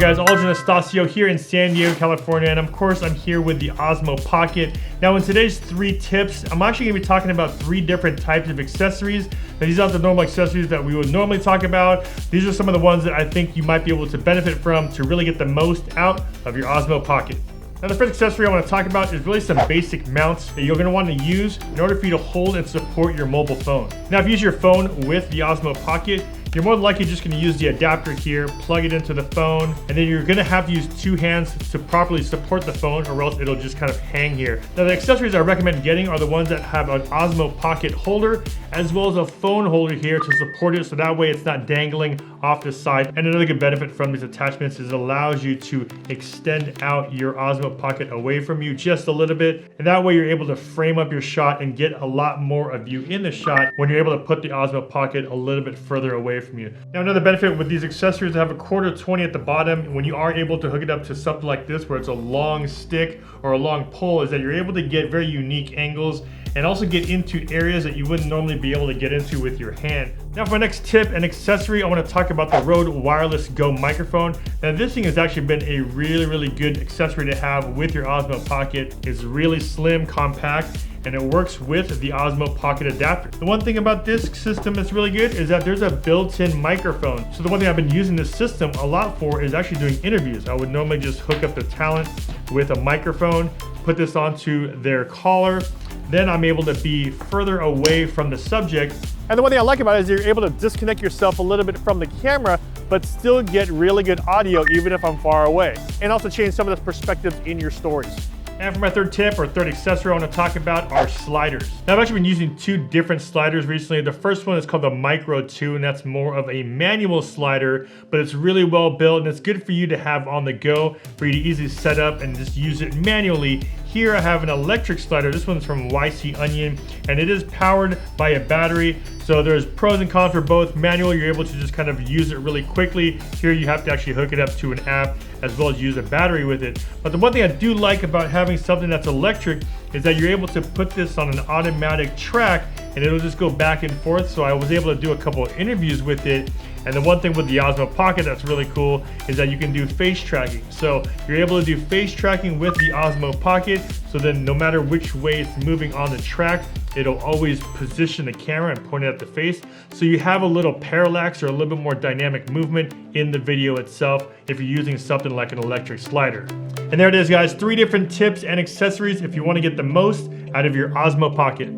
on, guys? Aldryn Estacio here in San Diego, California, and of course I'm here with the Osmo Pocket. Now in today's 3 tips, I'm actually going to be talking about 3 different types of accessories. Now these aren't the normal accessories that we would normally talk about. These are some of the ones that I think you might be able to benefit from to really get the most out of your Osmo Pocket. Now the first accessory I want to talk about is really some basic mounts that you're going to want to use in order for you to hold and support your mobile phone. Now if you use your phone with the Osmo Pocket, you're more than likely just going to use the adapter here, plug it into the phone, and then you're going to have to use 2 hands to properly support the phone, or else it'll just kind of hang here. Now the accessories I recommend getting are the ones that have an Osmo Pocket holder as well as a phone holder here to support it, so that way it's not dangling off the side. And another good benefit from these attachments is it allows you to extend out your Osmo Pocket away from you just a little bit, and that way you're able to frame up your shot and get a lot more of you in the shot when you're able to put the Osmo Pocket a little bit further away from you. Now another benefit with these accessories, they have a 1/4-20 at the bottom. When you are able to hook it up to something like this where it's a long stick or a long pole, is that you're able to get very unique angles and also get into areas that you wouldn't normally be able to get into with your hand. Now for my next tip and accessory, I want to talk about the Rode Wireless Go microphone. Now this thing has actually been a really good accessory to have with your Osmo Pocket. It's really slim, compact, and it works with the Osmo Pocket adapter. The one thing about this system that's really good is that there's a built-in microphone. So the one thing I've been using this system a lot for is actually doing interviews. I would normally just hook up the talent with a microphone, put this onto their collar, then I'm able to be further away from the subject. And the one thing I like about it is you're able to disconnect yourself a little bit from the camera, but still get really good audio even if I'm far away. And also change some of the perspectives in your stories. And for my third tip or third accessory I want to talk about are sliders. Now I've actually been using 2 different sliders recently. The first one is called the Micro 2, and that's more of a manual slider, but it's really well built and it's good for you to have on the go, for you to easily set up and just use it manually. Here I have an electric slider. This one's from YC Onion, and it is powered by a battery. So there's pros and cons for both. Manual, you're able to just kind of use it really quickly. Here you have to actually hook it up to an app as well as use a battery with it. But the one thing I do like about having something that's electric is that you're able to put this on an automatic track and it'll just go back and forth. So I was able to do a couple of interviews with it. And the one thing with the Osmo Pocket that's really cool is that you can do face tracking. So you're able to do face tracking with the Osmo Pocket. So then no matter which way it's moving on the track, it'll always position the camera and point it at the face. So you have a little parallax or a little bit more dynamic movement in the video itself if you're using something like an electric slider. And there it is, guys, 3 different tips and accessories if you want to get the most out of your Osmo Pocket.